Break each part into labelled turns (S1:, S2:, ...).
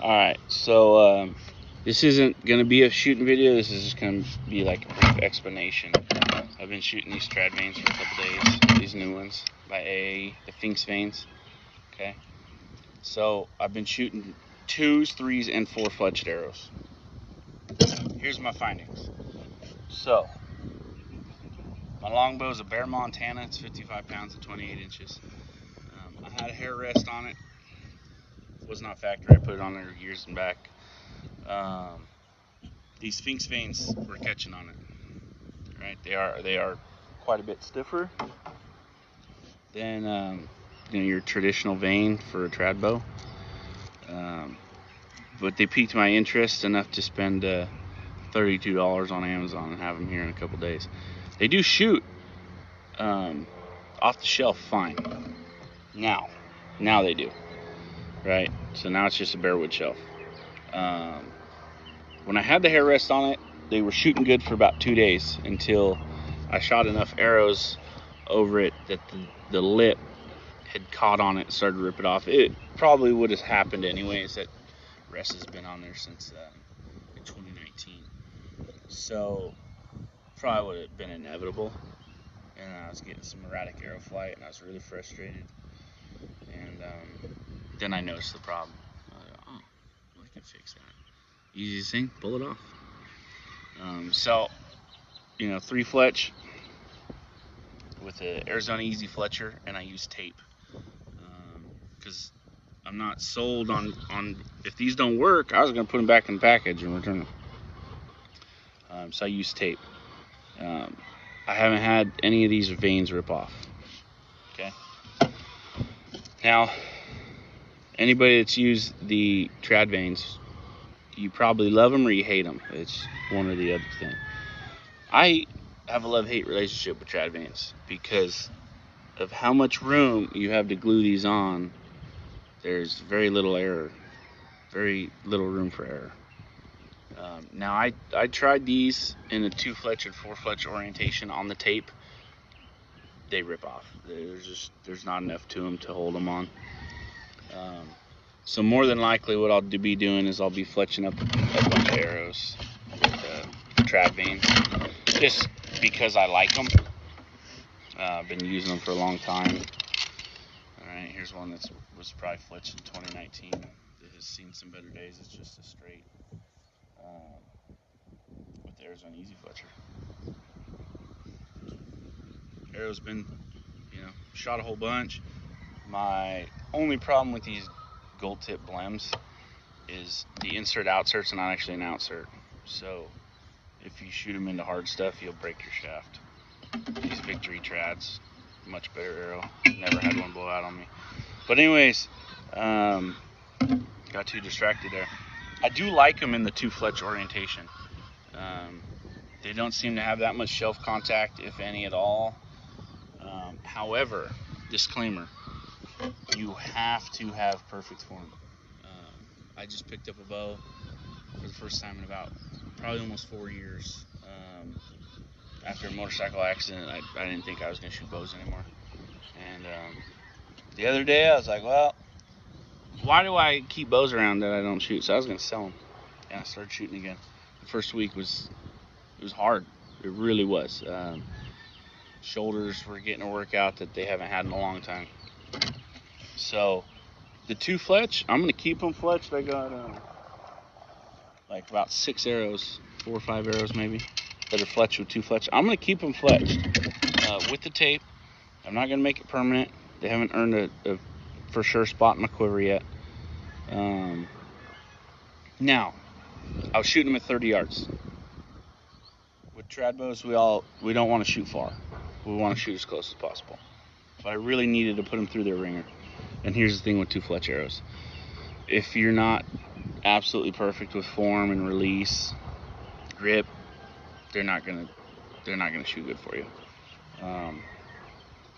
S1: Alright, so this isn't going to be a shooting video. This is just going to be like a brief explanation. I've been shooting these trad vanes for a couple days, these new ones by AAE, the phnx vanes. Okay, so I've been shooting 2s, 3s, and 4 fletched arrows. Here's my findings. So, my longbow is a Bear Montana. It's 55 pounds and 28 inches. I had a hair rest on it. Was not factory. I put it on there years and back. These phnx vanes were catching on it. Right? They are quite a bit stiffer than your traditional vane for a trad bow. But they piqued my interest enough to spend $32 on Amazon and have them here in a couple days. They do shoot off the shelf fine. Now they do. Right? So now it's just a bare wood shelf. When I had the hair rest on it, they were shooting good for about 2 days until I shot enough arrows over it that the lip had caught on it and started to rip it off. It probably would have happened anyways. That rest has been on there since in 2019. So probably would have been inevitable. And I was getting some erratic arrow flight and I was really frustrated. And then I noticed the problem. Oh, well, I can fix that. Easiest thing, pull it off. So, 3 fletch with the Arizona Easy Fletcher, and I use tape. Because I'm not sold on if these don't work, I was going to put them back in the package and return them. So I use tape. I haven't had any of these vanes rip off. Okay. Now, anybody that's used the trad vanes, you probably love them or you hate them. It's one or the other thing. I have a love-hate relationship with trad vanes because of how much room you have to glue these on. There's very little error, very little room for error. Now I tried these in a 2 fletch and 4 fletch orientation on the tape. They rip off. There's not enough to them to hold them on. So more than likely what I'll be doing is I'll be fletching up a bunch of arrows with trad vanes, just because I like them. I've been using them for a long time. Alright, here's one that was probably fletched in 2019. It has seen some better days. It's just a straight with the Arizona Easy Fletcher. Arrow's been, shot a whole bunch. My only problem with these gold tip blems is the insert's not actually an outsert. So if you shoot them into hard stuff, you'll break your shaft. These Victory trads, much better arrow. Never had one blow out on me. But anyways, got too distracted there. I do like them in the 2 fletch orientation. They don't seem to have that much shelf contact, if any at all. However, disclaimer, you have to have perfect form. I just picked up a bow for the first time in about probably almost 4 years. After a motorcycle accident, I didn't think I was going to shoot bows anymore. And the other day I was like, well, why do I keep bows around that I don't shoot? So I was going to sell them. And I started shooting again. The first week was hard. It really was. Shoulders were getting a workout that they haven't had in a long time. So the 2 fletch, I'm going to keep them fletched. I got like about 6 arrows, 4 or 5 arrows maybe, that are fletched with 2 fletch. I'm going to keep them fletched with the tape. I'm not going to make it permanent. They haven't earned a for sure spot in my quiver yet. Now, I was shooting them at 30 yards. With trad bows, we don't want to shoot far. We want to shoot as close as possible. But I really needed to put them through their ringer. And here's the thing with 2 fletch arrows. If you're not absolutely perfect with form and release, grip, they're not gonna shoot good for you.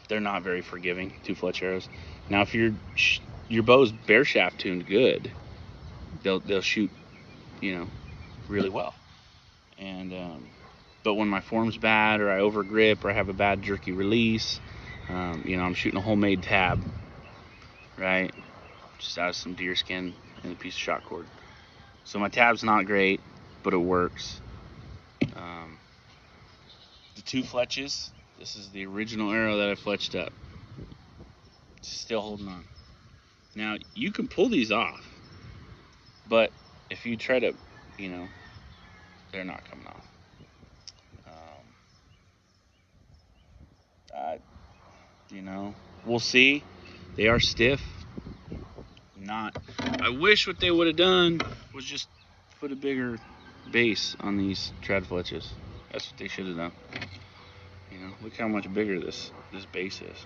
S1: They're not very forgiving, 2 fletch arrows. Now, if your bow's bare shaft tuned good, they'll shoot, really well. And but when my form's bad, or I over grip, or I have a bad jerky release, I'm shooting a homemade tab, right? Just out of some deer skin and a piece of shot cord. So my tab's not great, but it works. The 2 fletches, this is the original arrow that I fletched up. It's still holding on. Now, you can pull these off, but if you try to, they're not coming off. We'll see. They are stiff. I wish what they would have done was just put a bigger base on these trad fletches. That's what they should have done. Look how much bigger this base is.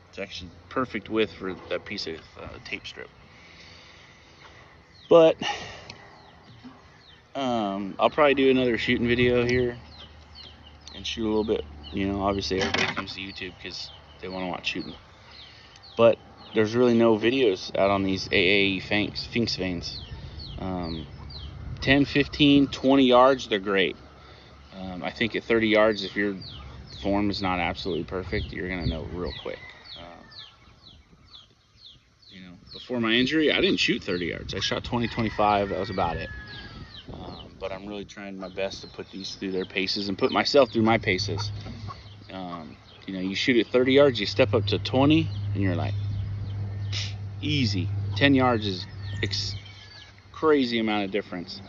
S1: It's actually perfect width for that piece of tape strip. But I'll probably do another shooting video here and shoot a little bit. Obviously everybody comes to YouTube because they want to watch shooting. But there's really no videos out on these AAE phnx vanes. 10, 15, 20 yards, they're great. I think at 30 yards, if your form is not absolutely perfect, you're going to know real quick. Before my injury, I didn't shoot 30 yards. I shot 20, 25. That was about it. But I'm really trying my best to put these through their paces and put myself through my paces. You shoot at 30 yards, you step up to 20, and you're like, easy. 10 yards is crazy amount of difference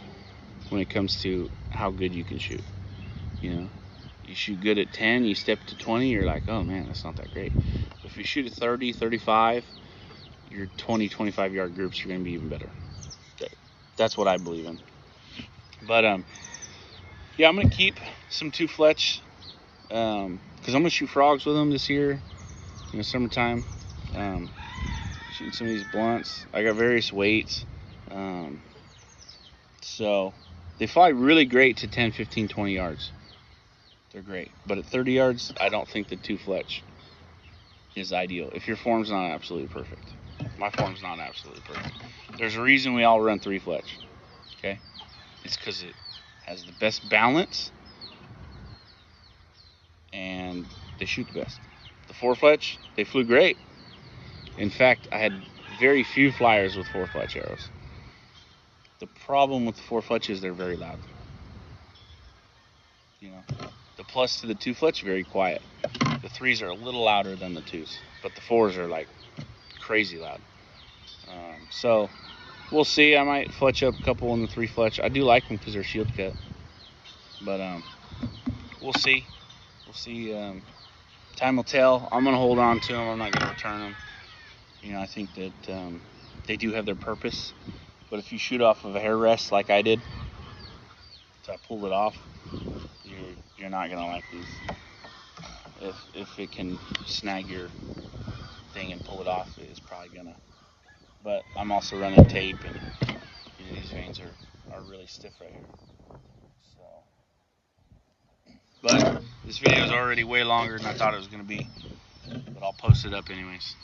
S1: when it comes to how good you can shoot. You shoot good at 10, you step to 20, you're like, oh man, that's not that great. But if you shoot at 30, 35, your 20, 25 yard groups are going to be even better. That's what I believe in. But yeah, I'm going to keep some 2 fletch because I'm going to shoot frogs with them this year in the summertime. Shooting some of these blunts. I got various weights. So they fly really great to 10, 15, 20 yards. They're great. But at 30 yards, I don't think the 2 fletch is ideal if your form's not absolutely perfect. My form's not absolutely perfect. There's a reason we all run 3 fletch. Okay? It's because it has the best balance and they shoot the best. The 4 fletch, they flew great. In fact, I had very few flyers with 4 fletch arrows. The problem with the 4 fletch is they're very loud. The plus to the 2 fletch, very quiet. The 3s are a little louder than the 2s, but the 4s are like crazy loud. So we'll see. I might fletch up a couple in the 3 fletch. I do like them because they're shield cut, but we'll see. We'll see. Time will tell. I'm gonna hold on to them. I'm not gonna return them. I think that they do have their purpose, but if you shoot off of a hair rest like I did, so I pulled it off, you're not gonna like these. If it can snag your thing and pull it off, it's probably gonna. But I'm also running tape, and these vanes are really stiff right here. So, but this video is already way longer than I thought it was gonna be. But I'll post it up anyways.